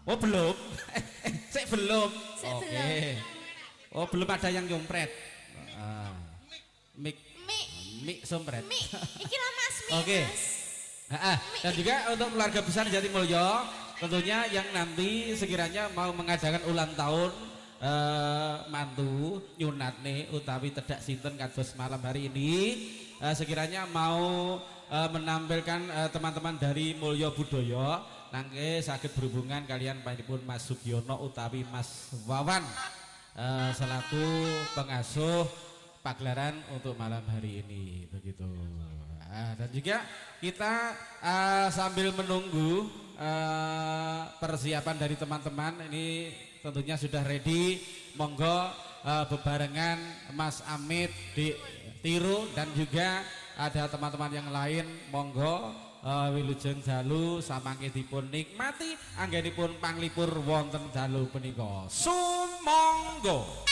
Oh belum. Sik belum. Sik Oke. belum. Oh belum ada yang nyompret. Ah, mik Mik, mik sompret. mik, iki lho Mas, mik Oke. Mas. Dan juga untuk keluarga besar Jatimulyo tentunya yang nanti sekiranya mau mengadakan ulang tahun mantu nyunatne utawi tedak sinten kados malam hari ini sekiranya mau menampilkan teman-teman dari Mulyo Budaya nangke saged berhubungan kalian panjenengan Mas Sugiono utawi Mas Wawan selaku pengasuh pagelaran untuk malam hari ini begitu. Dan juga kita sambil menunggu persiapan dari teman-teman ini tentunya sudah ready, monggo bebarengan Mas Amit di Tiru dan juga ada teman-teman yang lain monggo wilujeng dalu samangkitipun nikmati anggenipun panglipur wonten dalu punika sumangga.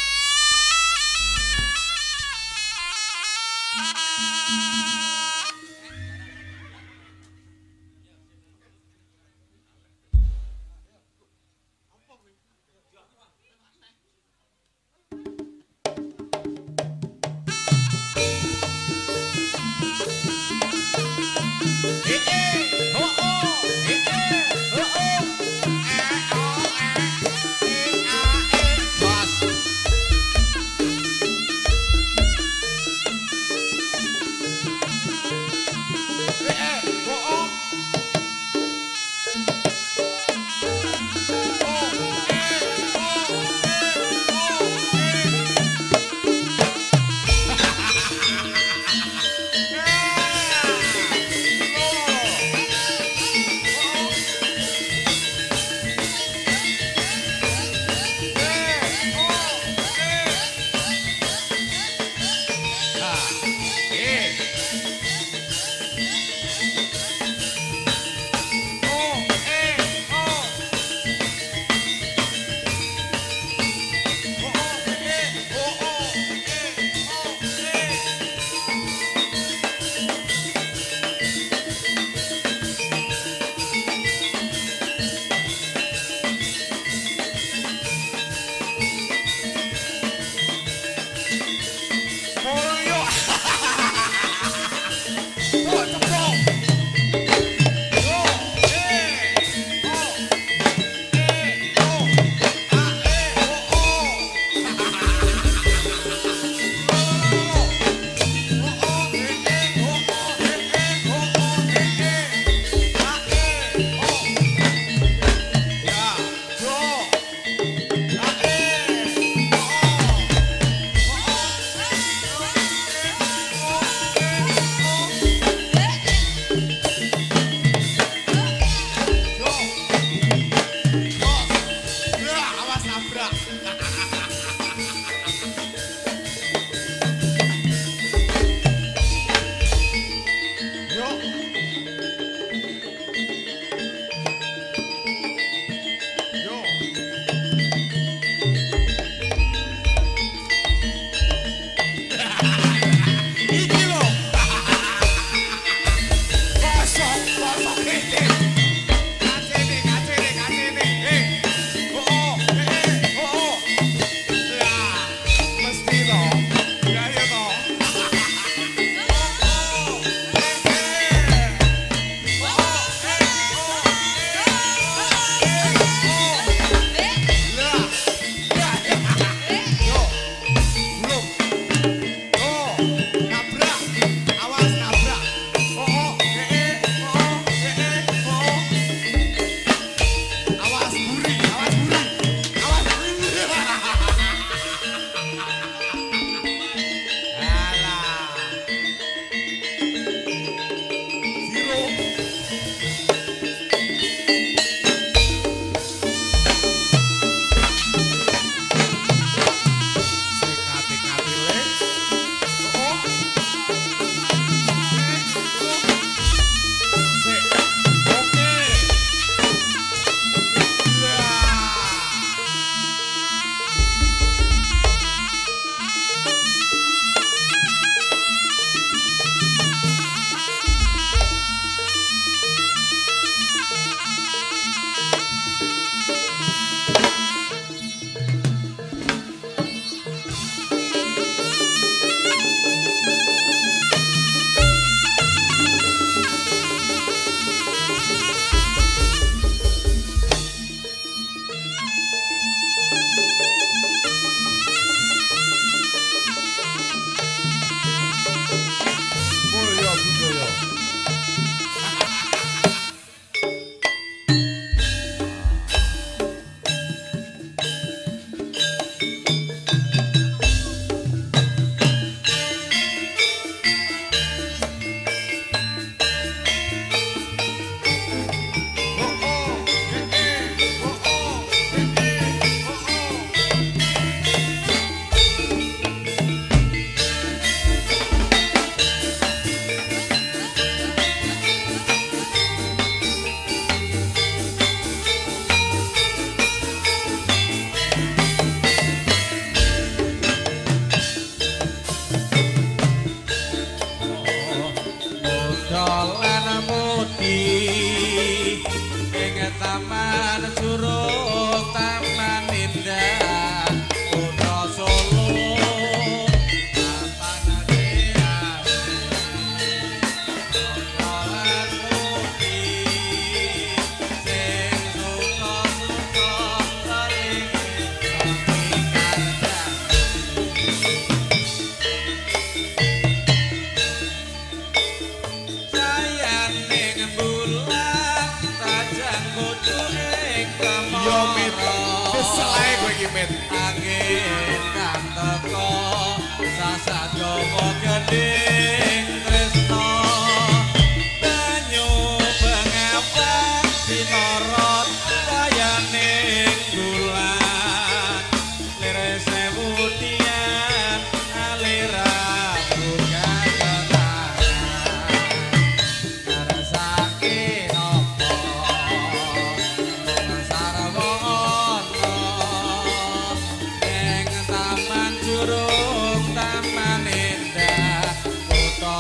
Yo mit, keselae kowe iki mit. Angin kang teko sasat gowo gending tresno banyu pengapa sinorot kayaning bulan lire sewu tian aliran bukan kenangan ngrasake nopo sarwono ing taman jurung taman indah kutha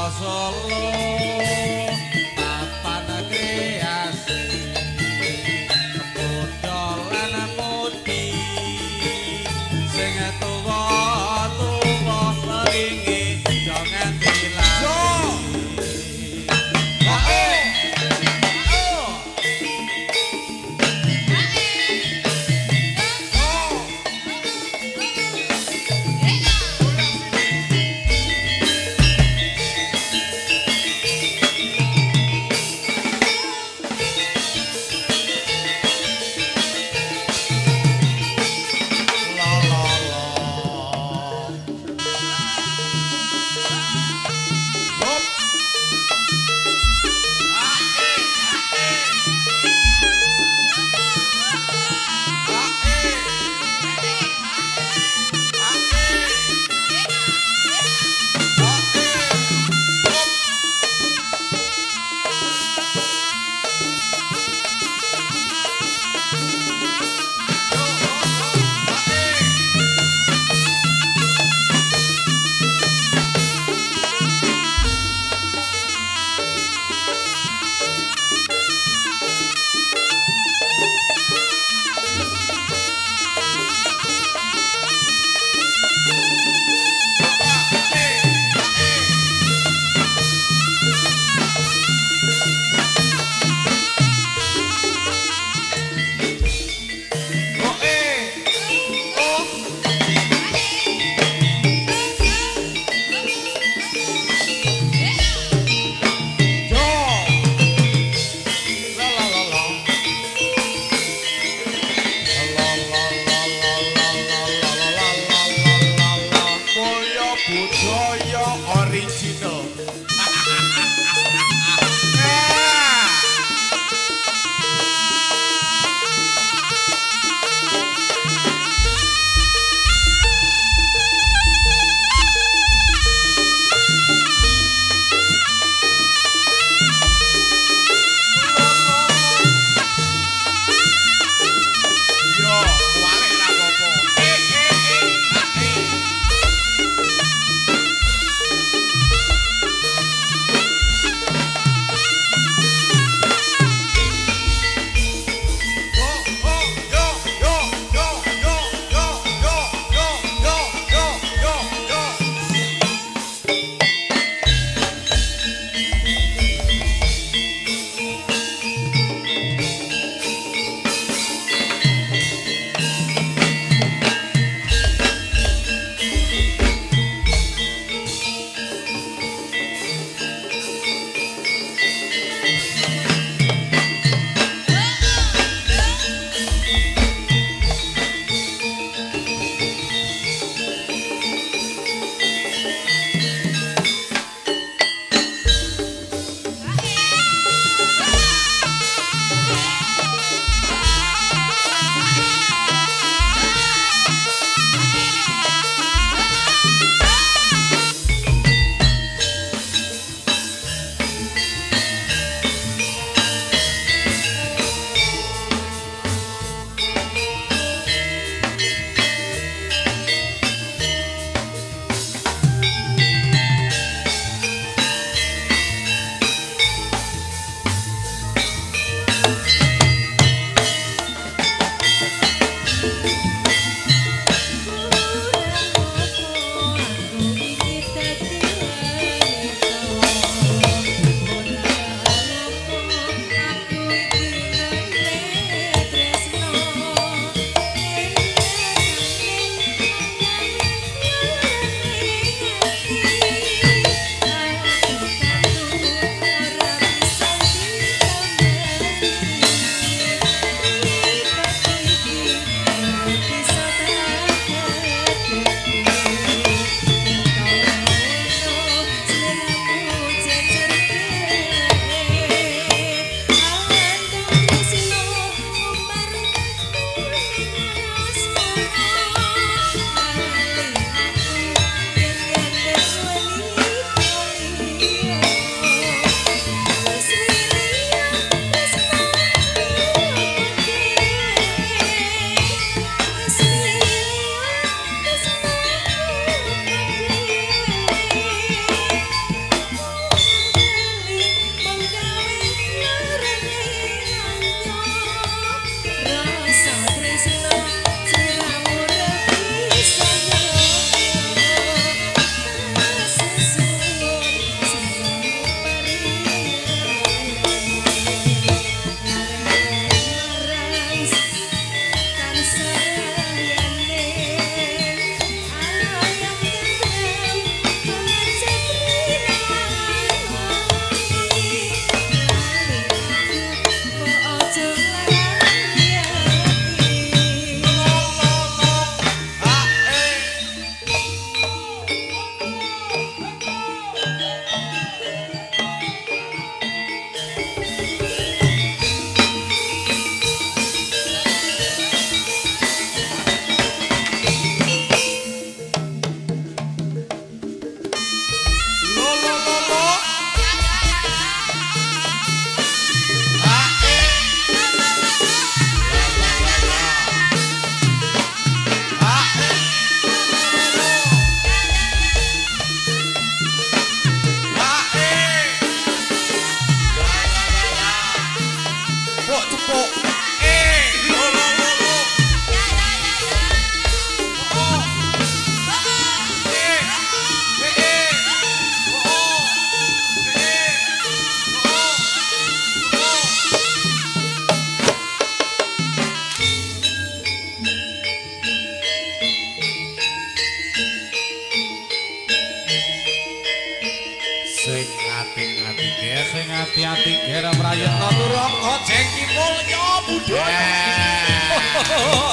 Ger. Sing ati-ati ger prayitna turaka jengki mulya budaya.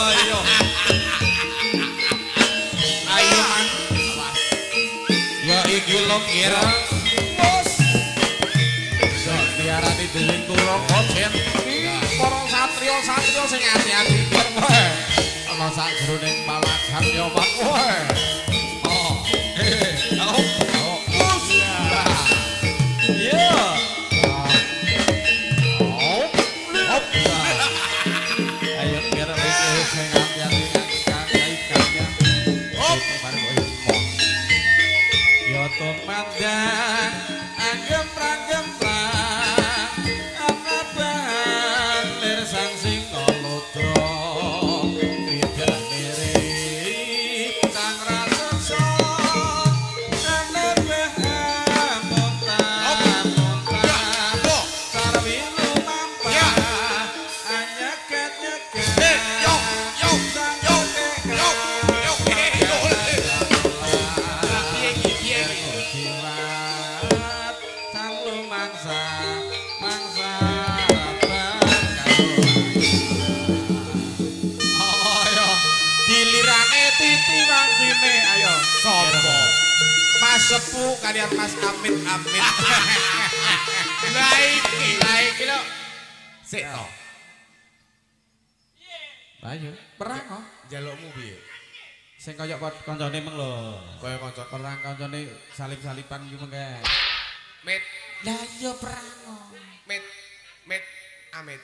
Ayo. Ayo man. Ya iki lho ger. Wes. Sok diarani dening turaka jengki para satriya-satriya sing ati-ati ger kowe. Ana sak jroning palagan ya Pak kowe. Oh. Ayo biar sing ati-ati kang ya tumandang anggem-anggem ana bandir sang singa lodra tidak miri sang raseksa ana bahamontan sarwi lumampah anyeket-nyeket ayo sopo Mas Sepu kalian Mas Amit lah iki lho sik to ayo perang kok Jalukmu piye? sing kaya kancane meng lho Kaya kanca perang kancane salip-salipan iki mengke Mit, lah iya perang kok mit Amit.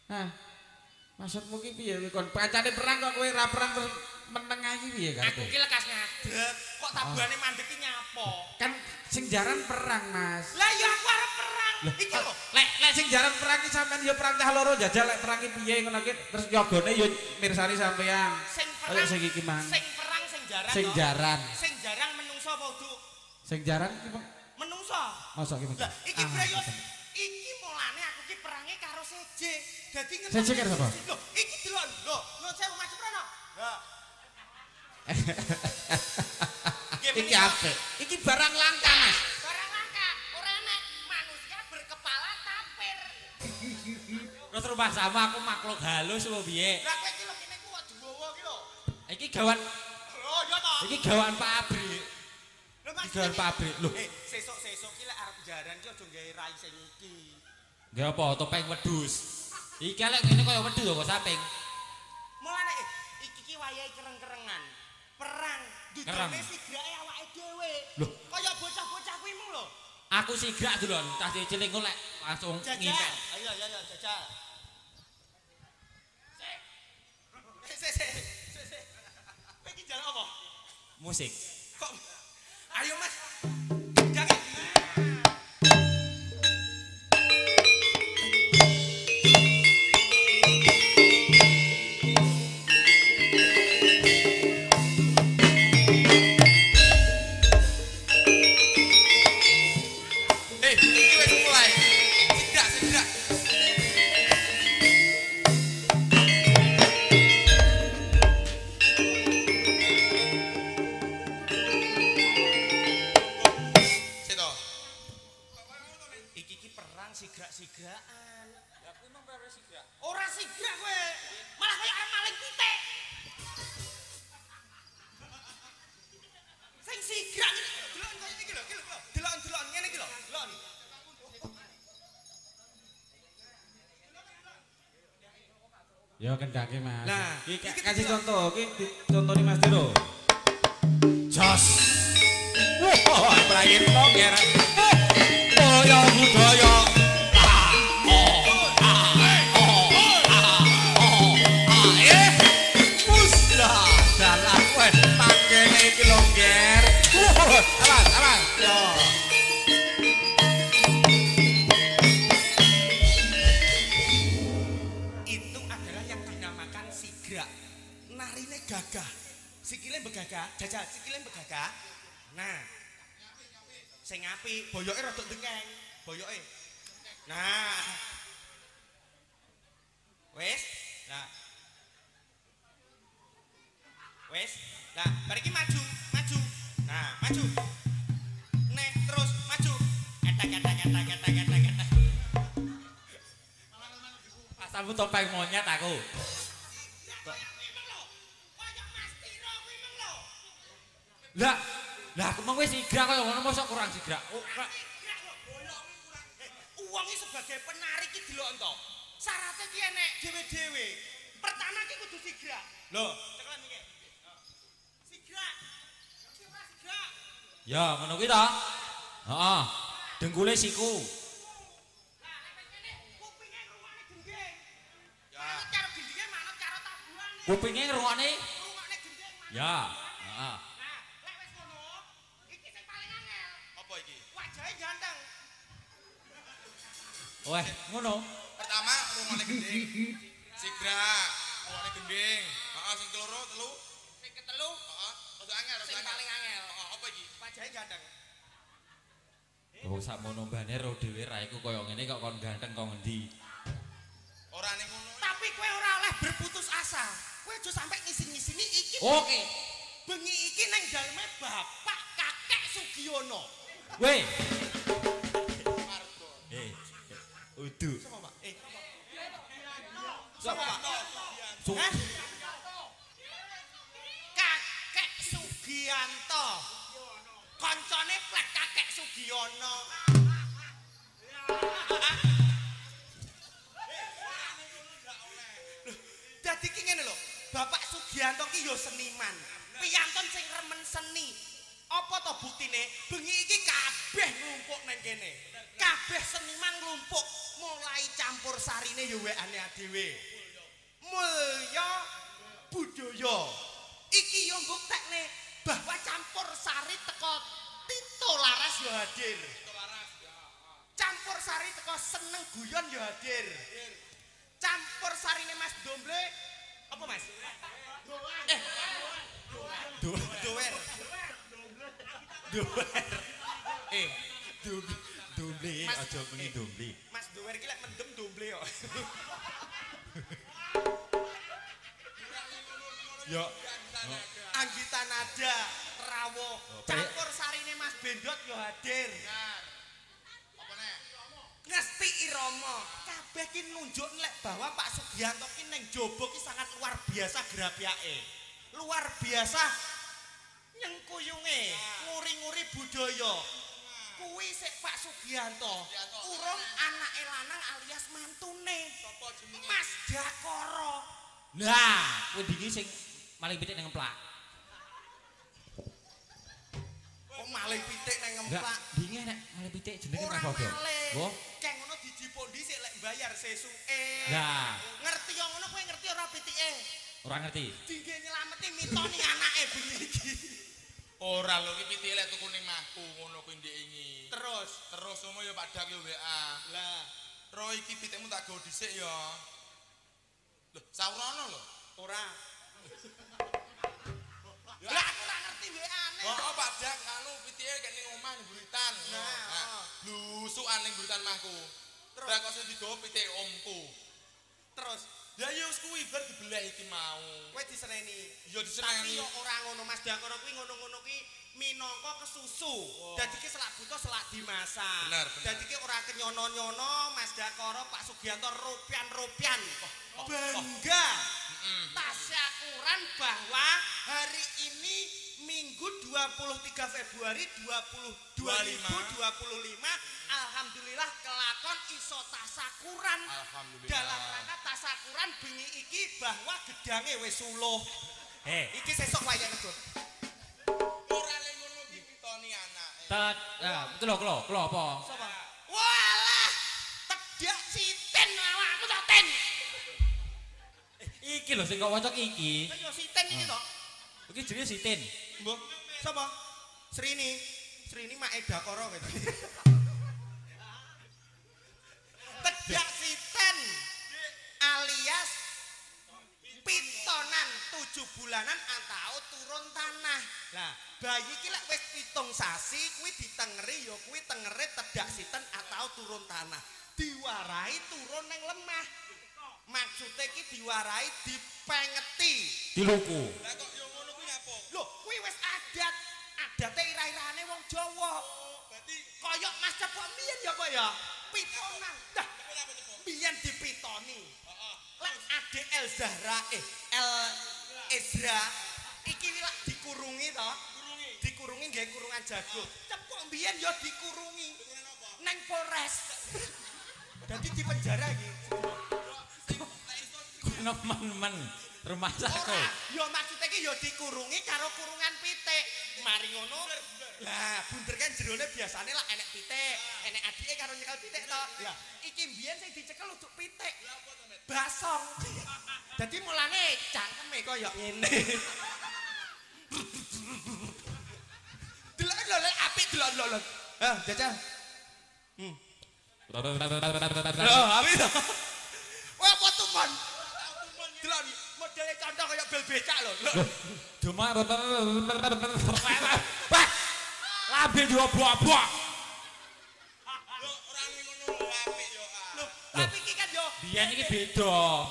nah maksudmu ki piye kon pancane perang kok kowe ora perang terus meneng iki piye karepe aku ki lekas ngadeg kok tabane mandek ki nyapo kan sing jaran perang Mas lah ya aku arep perang iki lho lek sing jaran perang ki sampean ya perang cah loro jajal lek perang ki piye ngono ki terus yogane ya mirsani sampean sing kaya perang sing iki mang sing perang sing jaran sing jarang menungso apa udu sing jaran ki menungso mosok ki lah iki brayos iki mulane aku ki perange karo seje dadi ngerti seje karo sapa lho iki delok lho saya Mas Prono lah iki apik iki barang langka Mas barang langka ora enek manusia berkepala tapir Terus rumah sama aku makhluk halus lho piye? lah kowe iki lho kene ku kok diwowo ki lho Iki gawan oh iya to iki gawan pabrik. lho Mas Gawan pabrik lho. sesuk ki lek arep jaran ki aja gawe rai sing iki Nggih apa topeng wedhus. Iki lek ngene kaya wedhus lho kok saping. mulane iki ki wayahe kereng-kerengan perang Kereng. dudune sigrake awake dhewe Loh. kaya bocah-bocah kuwi mung lho Aku sigrak dulon, tas cilik lek langsung jajal ngimpet. ayo jajal sik kowe iki jalan apa Musik. kok ayo Mas jangan Iki wis mulai. Sigrak. Seto. iki ki perang sigrak-sigrakan ya kuwi mung perang sigrak ora sigrak kowe malah kaya arep maling pitik sing sigrak delok kaya iki lho delok ngene iki lho delok ya kendake Mas Nah, iki iki kasih delok. contoh iki contone Mas Diro jos wah prayitna ger mulya budaya dalan kowe panggene iki lho ger awas yo itu adalah yang dinamakan sigrak narine gagah sikile begagah jajal sikile begagah nah sing apik boyoke rada dengkeng boyoke nah wes lah bariki maju nah maju nek terus maju etek Aku topeng monyet aku. Lah, aku mau wis sigra kaya ngono mosok kurang sigra. Uang ini sebagai penari ki delok ento. Syaratnya ki enek dhewe-dhewe. Pertama ki kudu sigra. Loh, cekelan iki. Sigra. Sigra. Ya, ngono kuwi ta? Heeh. Dengkule siku. Lah, nek kene kupinge ngrungokne gendeng. Ya. Manut karo gendenge manut karo tabungane. Kupinge ngrungokne? Ngrungokne gendeng. Ya, heeh. Nah, lek wis ngono, iki sing paling angel. Apa iki? Wajahe ganteng. Weh, ngono. Pertama rungokne gending. Sigra, rungokne gending. Heeh, sing keloro telu. Sing ketelu, Heeh, rada angel, rada sing angel. paling angel. Heeh, apa iki? Wajahe ganteng. Oh, sakmono mbane ro dhewe ra iku kaya ngene kok kon ganteng kok ngendi. Ora ning ngono. Tapi kowe ora oleh berputus asa. Kowe aja sampe ngisi-ngisini iki. Oke. Bengi iki nang daleme Bapak Kakek Sugiono. Weh. Udu. Sapa, Pak? Sapa, Pak? Hah? Kakek Sugianto. Koncone plek Kakek Sugiono. Dadi ki ngene lho, Bapak Sugianto ki yo seniman. Piyantun sing remen seni. Apa to buktine? Bengi iki kabeh nglumpuk nang kene. Kabeh seniman nglumpuk, mulai campur sarine yo wekane dhewe. Mulya budaya. Iki yo mbuktekne bahwa campur sari teko Tito Laras yo hadir. Campur sari teko seneng guyon yo hadir. Campur sarine Mas Domble apa Mas? Dower. Domble, Mas, aja muni domble. Mas Dower iki lek mendem Domble yo. Ya. Anggita nada Rawo. Campur sarine Mas Bendot yo hadir. Apa nek? Ngesti irama. Kabeh ki nunjuk lek bahwa Pak Sugianto ki ning jaba ki sangat luar biasa grapyake. Luar biasa nyengkuyunge, nguri-nguri budaya. Kuwi sik Pak Sugianto. Urung anake lanang alias mantune. Sopo jenenge? Mas Dakoro. Lah, kowe iki sing maling pitik nang ngemplak. Kok maling pitik nang Enggak, ngemplak. dinge nek maling pitik jenenge Ora apa, Dok? maling. Oh. Kek ngono dijipo dhisik lek bayar sesuke. Lah, Ngerti yo ngono kowe ngerti ora pitike? ora ngerti. Dingge nyelameti mitoni anake bengi iki. Ora lho iki pitike lek tuku ning mahku ngono kuwi ndek iki. Terus, Terus ngono ya Pak Dak yo WA. lah Ro iki pitikmu tak gawa dhisik ya. Lho, saurono lho. ora. Lah aku ora ngerti WA-ne. Oh, Pak Dak anu pitike kek ning omah ning buritan. Nah, blusukan ning buritan mahku. Terus? Lah kok sing digawa pitik omku. Terus Lah ya wis kuwi bar dibeleh iki mau. kowe diseneni. Ya Tapi diseneni. yo ora ngono Mas Dakoro kuwi ngono-ngono kuwi minangka kesusu. Dadi ki selak buta selak dimasak. Bener, bener. Dadi ki ora kenyono-nyono Mas Dakoro Pak Sugianto rupian-rupian. Bangga. Tasyakuran bahwa hari ini Minggu 23 Februari 2025 alhamdulillah kelakon iso tasakuran. Alhamdulillah. Dalam rangka tasakuran bengi iki bahwa gedange wis suluh. Iki sesuk wayang Gus. Ora lek ngono iki pitoni anake. Itu lho, klo apa? Sapa? Walah, tedak siten awakmu to, Ten. Iki lho sing kok waca iki. Ayo siten iki to. Iki jenenge Sitin. Mbah, sapa? Srini. Srini mak Edakoro gitu. Tedak siten alias pitonan 7 bulanan atau turun tanah. Lah, bayi iki lek wis 7 sasi kuwi ditengeri ya kuwi tengere tedak siten atau turun tanah. Diwarai turun nang lemah. Maksudnya iki diwarai dipengeti. Diluku. Lah kok yo ngono kuwi apa? Loh, kuwi wis adat. Adate ira-irane wong Jawa. Berarti Kaya Mas Cepok mbiyen ya kok ya. Pitonan. Dah, apa cepok? mbiyen dipitoni. Heeh. El Zahra El Ezra iki lak dikurungi to. Dikurungi nggih kurungan jago. Cepuk mbiyen ya dikurungi. Neng Polres. Dadi di penjara iki. Nemen-nemen rumah saku. Ora, ya maksud iki ya dikurungi karo kurungan pitik. Mari ngono. Lah, bunder kan jerone biasane lah enek pitik, enek adike karo nyekel pitik to. Lah, iki mbiyen sing dicekel uduk pitik. Basong. Dadi mulane cangkeme kaya ngene. Delok lho apik delok lho. Hah, jajal. Lho, apik to. Wah, apa tumpon? Delok modele contoh kaya bel becak lho. Cuma lambe diobok-obok. Lho, ora ngono apik yo. Lho, tapi iki kan yo Biyen iki beda.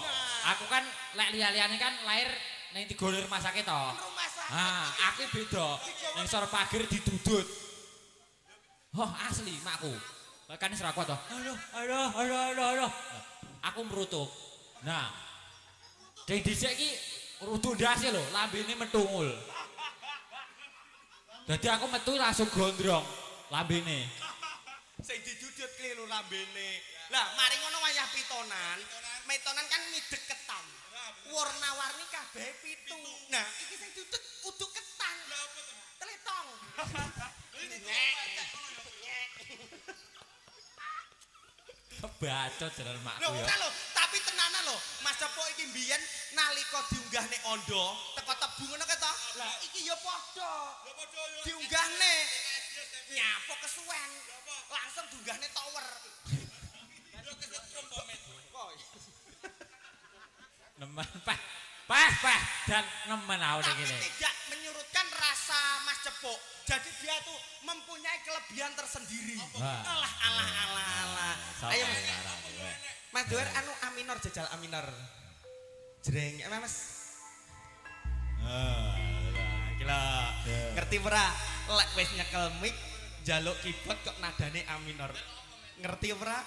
Aku kan lek liya-liyane kan lahir ning tiga rumah sakit to. rumah sakit. Aku beda. Ning sor pager didudut. Oh, asli makku. Kan wis ra kuat to. Aduh. Aku merutuk. Nah, ding dhisik iki rutu ndase lho, lambene metungul. Dadi aku metu langsung gondrong lambene. Sing didudut kliru lambene. Lah, mari ngono wayah pitonan. Metonan kan mideg ketan. Warna-warni kabeh pitu. Nah, iki sing dudut uduk ketan. Lah apa to? Tletong. Bacot jalan makku Lho, ya. ora lho, tapi tenanan lho. Mas Cepo iki mbiyen nalika diunggahne Ondo, teko tebu ngono ke to? Lah, iki ya padha. Diunggahne nyapo kesuwen. Langsung diunggahne tower. Nemen Pah dan nemen aku ning Tapi kene. tidak menyurutkan rasa Mas Cepuk. Jadi dia tuh mempunyai kelebihan tersendiri. Wah. Alah. Ayo Mas Doer anu aminor jajal aminor. Jreng, Mas. Gila. Ngerti ora? Lek wis nyekel mic njaluk keyboard kok nadane aminor. Ngerti ora?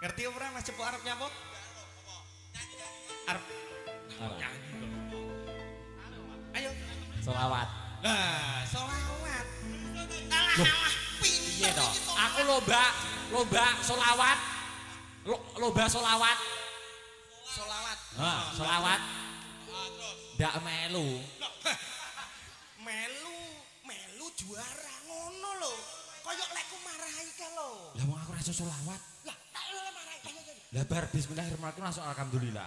Ngerti ora Mas Cepuk arep nyapa? Arep nyanyi. Ayo. Selawat. Nah, solawat. Alah, Piye to? Aku lomba selawat. Lomba selawat. solawat. Selawat. Ndak melu. Melu juara ngono lho. Kayak lekku marahi ka lho. Lah wong aku ra iso selawat. Lah, tak lho marahi ka yo. Lah bar bismillahirrahmanirrahim langsung alhamdulillah.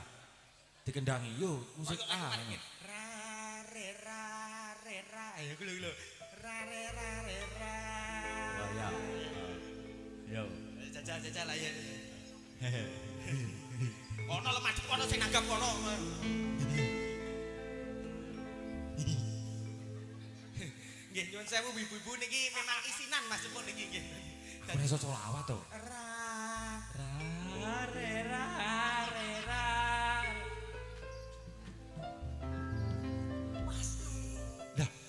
Dikendangi yo musik Ra re ra. Ayo lho. Ra re ra. Oh ya. Yo. Jajal ayo. Ono le madhep kono sing nanggap kono. Nggih, nyuwun sewu ibu-ibu niki memang isinan Mas Cepuk niki nggih. Ora iso selawat to. Re ra.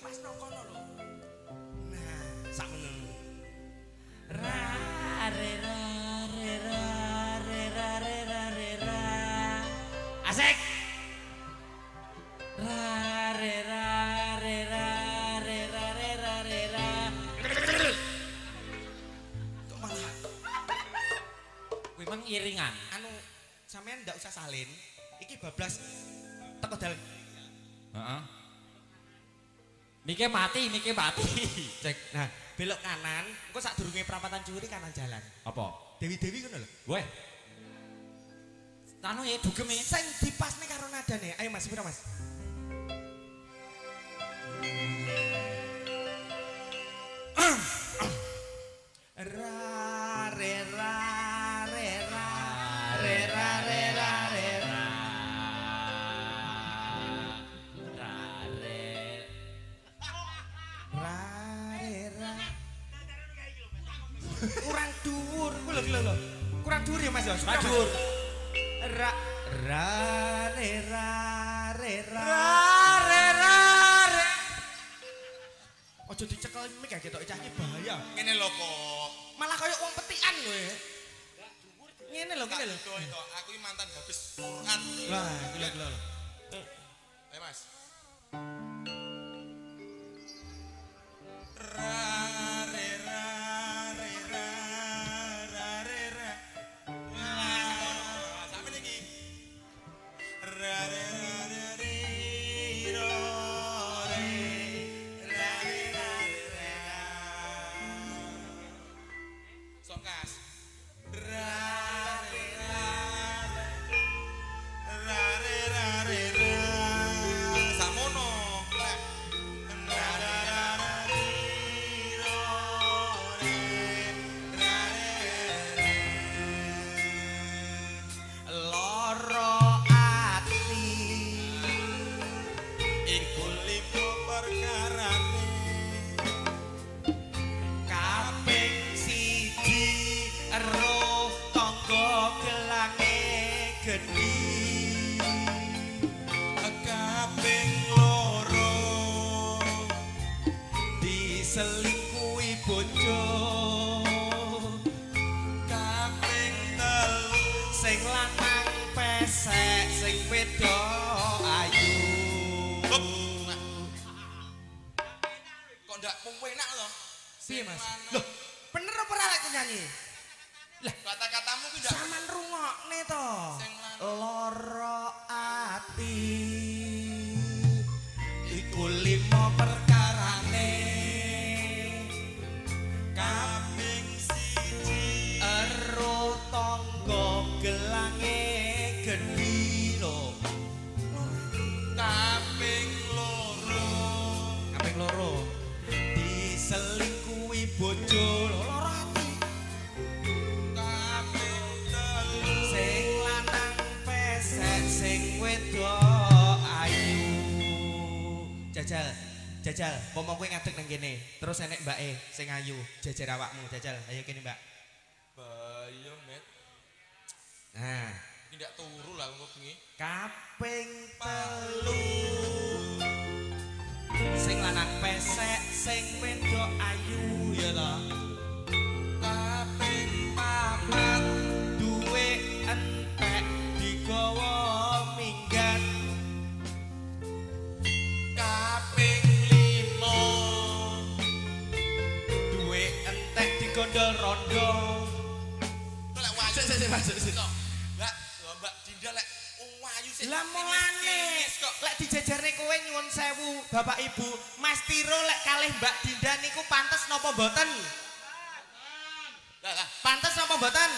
Pas nang kono lho. Nah, sakmene. Asik. Kok malah Kuwi mang iringan. anu sampean ndak usah salin. Iki bablas teko dalan. Heeh. Niki mati. Cek. Nah, belok kanan, engko sadurunge perapatan Curi kanan jalan. Apa? Dewi-dewi ngono lho. Weh. Anu ya dugem e. Sing dipasne karo nadane. Ayo Mas, pira Mas? Ra re ra re ra re ra re ra re ra. Ra re ra. Kurang dhuwur, kuwi lho. Kurang dhuwur ya Mas ya. Kurang dhuwur. Ra ra re ra re ra. Ojo dicekel mik gak ketok cah iki bahaya. Ngene lho kok. Malah kaya wong petikan kowe. Ngene lho kene lho. Aku iki mantan habis Quran. Lah, iki lho. Ayo Mas. Selingkuhi bojo kaping telu sing lanang pesek sing wedok ayu. Kok ndak enak loh? Piye Mas? Loh, bener apa ora lek nyanyi? Lah kata-katamu ku ndak Saman rungokne to. Sing lanang. Lara ati iku limo perkarane. Kaping siji ero tangga gelange gedhi lho. Kaping loro diselingkuhi bojo lara ati. Kaping telu sing lanang pesek sing wedok ayu. Jajal, momong kowe ngadeg nang kene. Terus enek mbake sing ayu, jejer awakmu, jajal. Ayo kene, Mbak. Bayo, Met. Nah, Iki ndak turu lah kok bengi. kaping telu sing lanang pesek, sing wedok ayu ya ta. Kaping papat duwe entek digawa minggat. Kaping limo duwe entek digondol rondo. Lek wayu. Sik, masuk. Mbak Dinda lek wayu sih. Lah mulane lek dijejerne kowe nyuwun sewu Bapak Ibu, Mas Tiro lek kalih Mbak Dinda niku pantes napa mboten? Lah, Pantes napa mboten?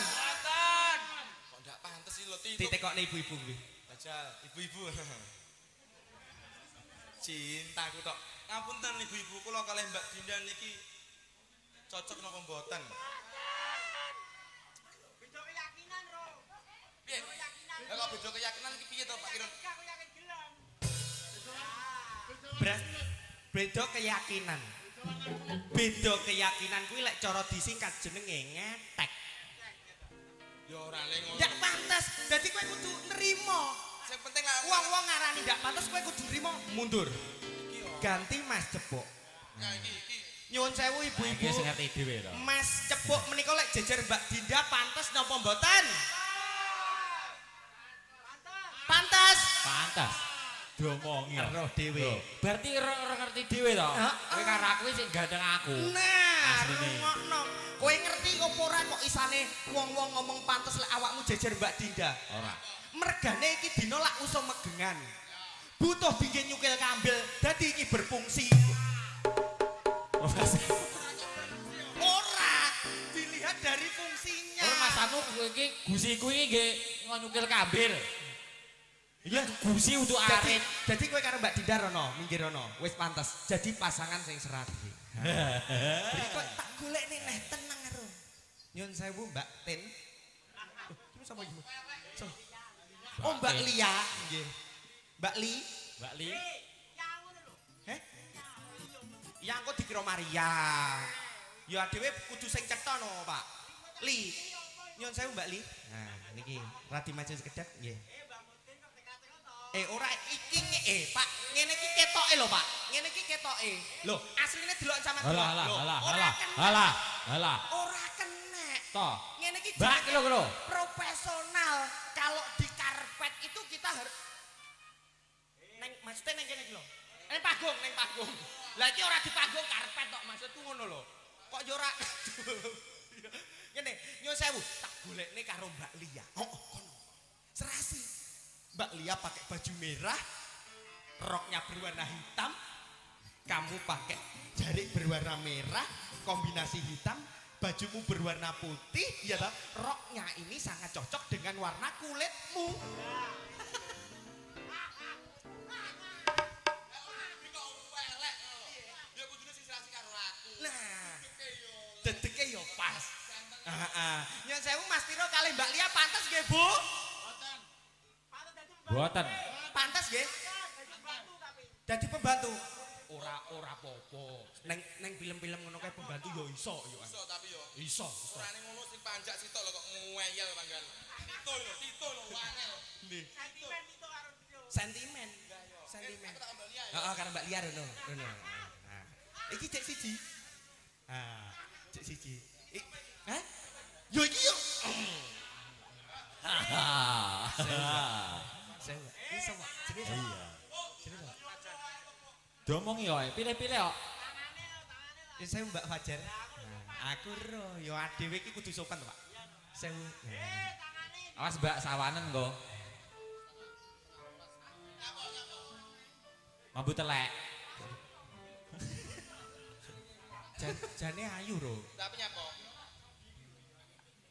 kok ndak pantes sih lho Ditekokne ibu-ibu kuwi. Jajal, ibu-ibu. Cintaku tok. Ngapunten ibu-ibu kula kalih Mbak Dinda niki cocok napa mboten? Beda keyakinan, Ro. Piye? Lah kok beda keyakinan iki piye to Pak Kiron? Aku yakin gelang. Beda keyakinan. Beda keyakinan kuwi lek cara disingkat jenenge ngetek. Ya ora le ngono. Ndak pantes. Dadi kowe kudu nrimo. Sing penting lah Wong-wong ngarani ndak pantes kowe kudu nrimo mundur. iki yo. Ganti Mas Cepuk. Ya iki. Nyuwun sewu Iki ibu-ibu. sing ngerti dhewe to. Mas Cepuk menika lek jejer Mbak Dinda pantes napa mboten? Pantes. Pantas. Diomongi. Roh dhewe. Loh, berarti ora ngerti dhewe to. Heeh. Kowe karo aku sing gandeng aku. Nah, Asline. rungokno. Kowe ngerti apa ora kok isane wong-wong ngomong pantes lek awakmu jejer Mbak Dinda? Ora. Mergane iki dina lak usum megengan. Butuh dingin nyukil kambil, dadi iki berfungsi. Ora dilihat dari fungsinya. Ora masamu kowe iki gusiku iki nggih nyukil kambil. Iki gusi untuk arit. Jadi kowe karo Mbak Dinda rono, minggir rono, wis pantes. Jadi pasangan sing serati. Jadi kok tak golekne neh tenang karo. Nyun sewu Mbak Tin. Terus sapa iki? Oh Mbak Lia, nggih. Mbak Li, Mbak Li. heh? Ya engko dikira Maria. Ya dhewe kudu sing cetha no, Pak. Li. Nyun sewu Mbak Li. Nah, niki radi maju sekedhap nggih. Ora iki Pak. Ngene iki ketoke lho, Pak. Ngene iki ketoke. Lho, asline delok sama delok. Halah. Lho, Halah. ora kena. Halah. Halah. Ora kena. Toh. Ngene iki iki Mbak lho. profesional. Kalau di karpet itu kita harus maksudnya neng kene iki lho. Neng panggung. Lah iki ora di panggung karpet tok maksudku ngono lho. Kok yo ora ngene, nyuwun sewu, tak golekne karo Mbak Lia. Oh, kono. Serasi. Mbak Lia pakai baju merah, roknya berwarna hitam, kamu pakai jarik berwarna merah, kombinasi hitam, bajumu berwarna putih, ya toh? Roknya ini sangat cocok dengan warna kulitmu. Nah, dedeke yo pas. Nyun sewu Mas Tiro kali Mbak Lia pantas nggih, Bu? Buatan. Pantas nggih? Dadi pembantu. Ora apa-apa. Neng film-film ngono kae pembantu yo iso yo. Iso tapi yo. Iso. Orane ngono sing panjak sitok lho kok ngeyel panggan. Tito lho wangel. Nggih. Sentimen itu karo video. Sentimen. Aku tak Mbak Lia ya. Heeh, karo Mbak Lia rono. Iki cek siji. Cek siji. Hah? Yo iki yo. Sewa. Iki sama. Iya. Domong yo, pilih-pilih kok. Ya saya Mbak Fajar. Aku ro, yo adewe iki kudu sopan to, Pak. Sewu. Awas Mbak sawanen kok. Mambu telek. Jane ayu ro. Tapi nyapa?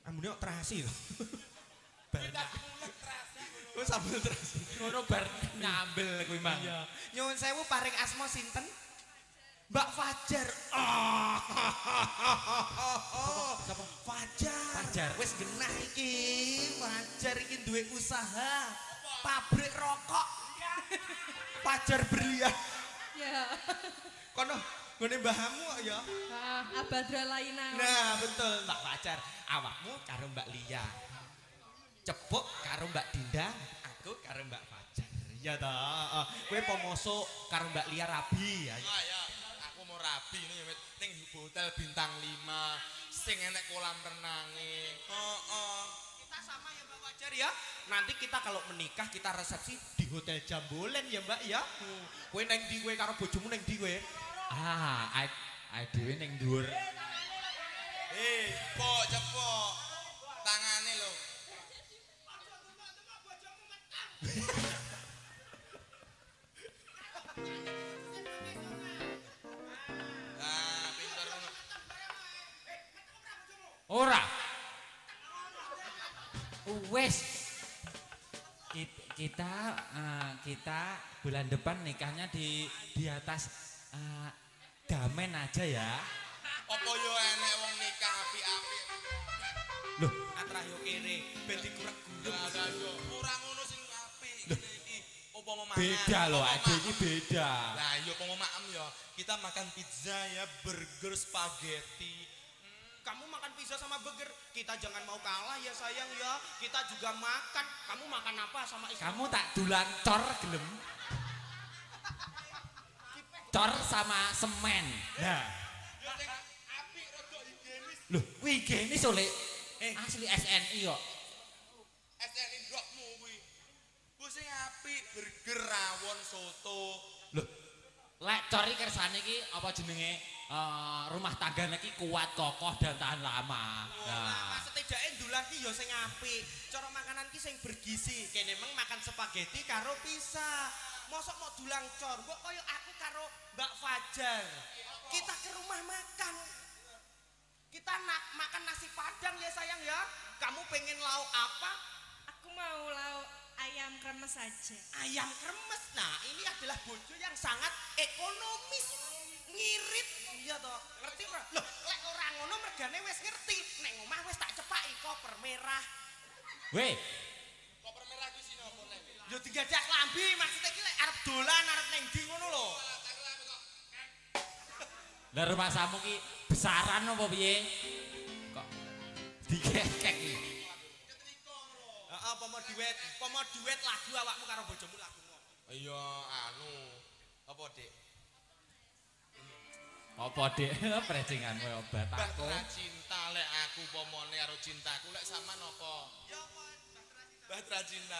Ambune kok terasi lho. Oh sambel terasi. Ngono bar nyambel kuwi mang. Iya. Nyuwun sewu paring asma sinten? Mbak Fajar. Sapa? Fajar. Wis genah iki. Fajar iki duwe usaha pabrik rokok. Fajar Berlian. Ya, Kono ngene mbahmu kok ya. Abadra Laina. Nah, betul Mbak Fajar. Awakmu karo Mbak Lia. Cepuk karo Mbak Dinda, aku karo Mbak Fajar. Iya toh. Kowe pomosok karo Mbak Lia rabi ya. Ya, aku mau rabi ini ya ning hotel bintang 5 sing enek kolam renange. Kita sama ya Mbak Fajar ya. Nanti kita kalau menikah kita resepsi di Hotel Jambolen ya Mbak ya. Kowe neng ndi kowe karo bojomu neng ndi kowe? Ai dhewe ning dhuwur. Cepok. Tangane lho. Pinter ngono. Ora. Wes. Kita bulan depan nikahnya di atas damen aja ya. Apa yo enek wong nikah apik-apik. Loh, Atrah yo kene ben dikurek gurung. Ora ngono sing apik ngene iki. Upama mangan. beda loh, ade iki beda. Lah yo upama maem yo, kita makan pizza ya, burger, spaghetti. Kamu makan pizza sama burger, kita jangan mau kalah ya sayang ya. Kita juga makan. Kamu makan apa sama istri? Kamu tak dulan cor gelem. Cor sama semen. Nah, Yo sing apik rada higienis. loh, kuwi higienis oleh asli SNI kok. SNI ndokmu kuwi. Ku sing apik, burger, rawon, soto. Loh, lek cor iki kersane iki apa jenenge rumah tangga iki kuat, kokoh dan tahan lama. Nah, setidaknya dulan ki yo sing apik. Cara makanan ki sing bergizi. Kene meng makan spaghetti karo pizza. Mosok mau dulang cor, mbok koyo aku karo Mbak Fajar. Kita ke rumah makan. Kita makan nasi padang ya sayang ya. Kamu pengen lauk apa? Aku mau lauk ayam kremes aja. Ayam kremes. Nah, ini adalah bojo yang sangat ekonomis. Ngirit. Iya toh. Ngerti ora? Loh, lek ora ngono mergane wis ngerti. Nek omah wis tak cepaki koper merah. Weh, Koper merah kuwi sino apa nek? Yo digajak lambi maksudnya iki lek arep dolan arep ning ndi ngono lho. lah rumah samu ki besaran apa piye? Kok dikekek iki? Heeh, apa mau duet lagu awakmu karo bojomu lagu ngopo? Iya, anu. Apa, Dik? Apa dek precinganmu obat aku? Mbak cinta. cinta lek aku pomone karo cintaku lek sampean apa? Ya apa? Bahtera cinta.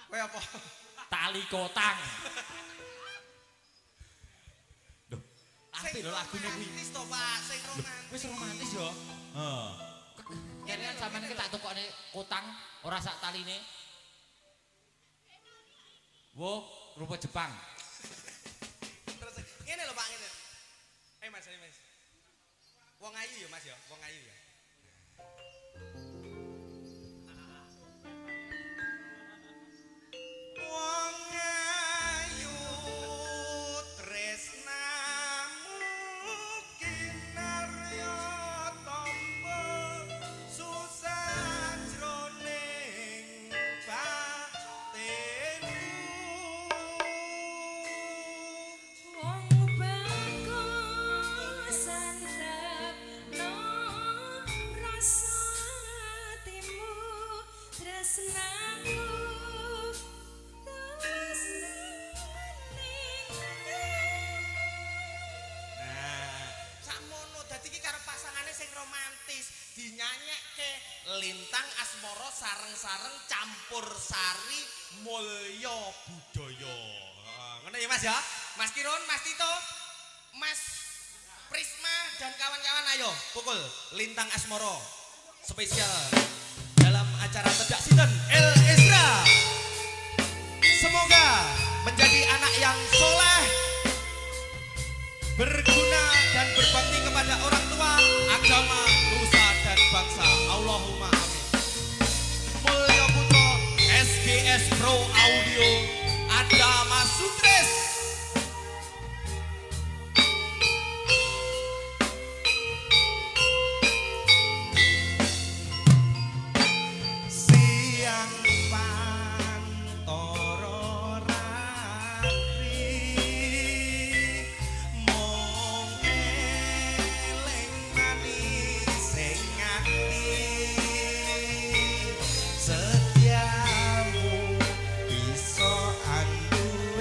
Kowe apa? Tali kotang. Loh, apik lho lagune kuwi. Romantis to, Pak, sing romantis. Wis romantis yo. Heeh. Kene sampean iki tak tukokne kotang ora sak taline. Wo, rupa Jepang. Terus ngene lho Pak, ngene. Mas, Mas. Wong ayu ya Mas ya, wong ayu ya. Wong ayu tresnamu kinarya tombo susah jroning batinku. Wong bagus sandapno rasa atimu tresnaku Nah, sakmono dadi iki karo pasangane sing romantis dinyanyekke Lintang Asmara sareng-sareng campur sari mulya budaya. Ngono ya Mas ya? Mas Kirun, Mas Tito, Mas Prisma dan kawan-kawan ayo pukul Lintang Asmara spesial dalam acara Tedak Sinten El Ezra. Semoga menjadi anak yang soleh, berguna dan berbakti kepada orang tua, agama, nusa dan bangsa. Allahumma amin. Mulya Putra SGS Pro Audio ada Mas Sukres. Siang pantoro ratri mung eling manis sing ati setiamu bisa anduweni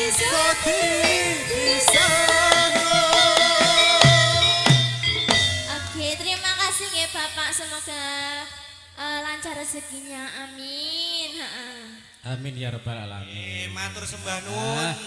Oke, terima kasih ya Bapak. Semoga lancar rezekinya. Amin. Amin ya rabbal alamin. Matur sembah nuwun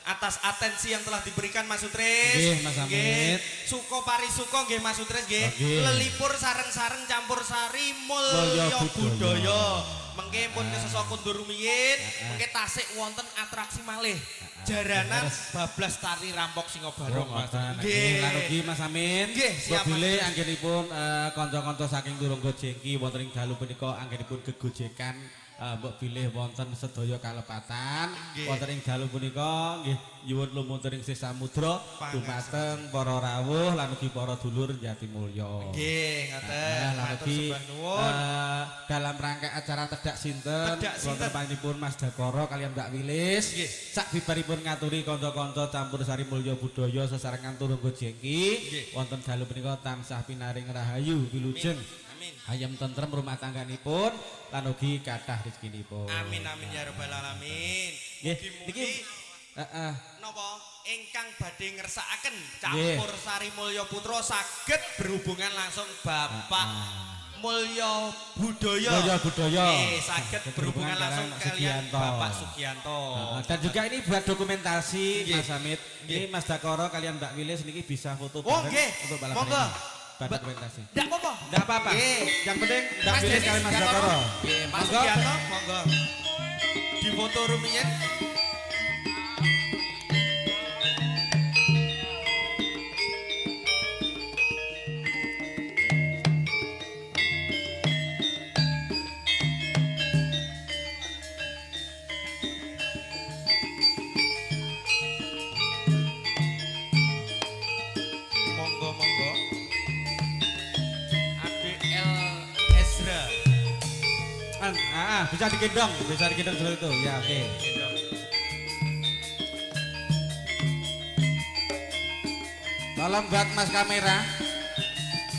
atas atensi yang telah diberikan Mas Sutris. Nggih, Mas Amit. Suko parisuko nggih Mas Sutris nggih. Nggih. Lelipur sareng-sareng campur sari mulya budaya. Mengke pun kesesa kundur rumiyin, mengke tasik wonten atraksi malih. Jaranan bablas tari rampok singa barong Mas. Nggih, lan ugi Mas Amin. Nggih, siap, Bilih anggenipun kanca-kanca saking Turungga Jengki wonten ing dalu punika anggenipun gegojekan mbok bilih wonten sedaya kalepatan wonten ing dalu punika nggih nyuwun lumuntur ing Sih Samudra dumateng para rawuh lan ugi para dulur Jatimulya. Nggih, ngoten. Lan Matur ugi sembah nuwun. dalam rangka acara Tedak Sinten wonten panjenenganipun Mas Dakara kaliyan Mbak Wilis. Nggih. Sak bibaripun ngaturi kanca-kanca campur sari mulya budaya sesarengan Turungga Jengki wonten dalu punika tansah pinaring rahayu wilujeng. Ayam tentrem rumah tangganipun lan ugi kathah rezekinipun. Amin amin ya rabbal alamin. Nggih, Mugi-mugi napa ingkang badhe ngersakaken campur sari mulya putra saged berhubungan langsung Bapak Mulya Budaya. Mulya Budaya. Saged berhubungan langsung kalian Bapak Sugianto. Dan juga ini buat dokumentasi Mas Amit. Ini Mas Dakara kalian Mbak Wilis niki bisa foto bareng untuk balapan ini. Dokumentasi. Ndak apa-apa. Ndak apa-apa. Yang penting Mbak Wilis kalian Mas Dakara. Mas Sugianto, monggo. Di foto rumiyin. Bisa digendong seperti itu. Ya, oke. Tolong buat Mas kamera,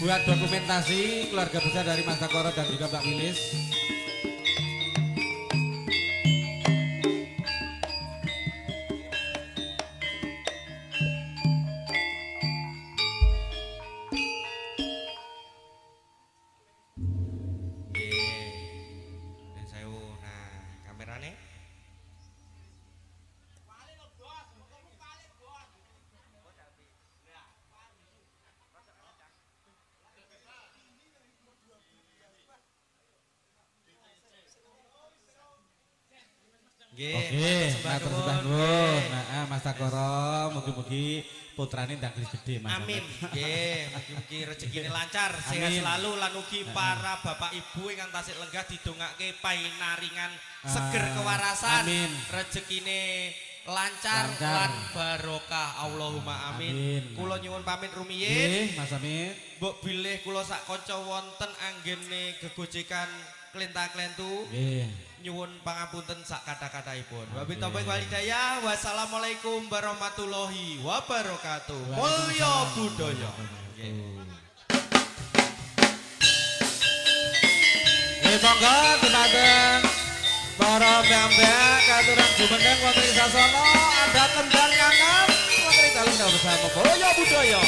buat dokumentasi keluarga besar dari Mas Dakara dan juga Mbak Wilis. Oke, matur sembah nuwun. Mas Dakara mugi-mugi putrane ndang gede Mas. Amin. Nggih, mugi-mugi rezekine lancar, sehat selalu lan ugi para bapak ibu ingkang tasih lenggah didongake painaringan seger kewarasan. Amin. Rezekine lancar lan barokah. Allahumma amin. Kula nyuwun pamit rumiyin. Nggih, Mas Amit. Mbok bilih kula sak kanca wonten anggene gegojekan klenta-klentu. Nggih. Nyuwun pangapunten sak kata-kataipun. Wabillahi taufiq wal hidayah. Wassalamualaikum warahmatullahi wabarakatuh. Mulya budaya. Monggo dumateng para mbak-mbak katuran jumeneng wonten ing sasana ada kendang kangen wonten ing dalem bersama Mulya Budaya.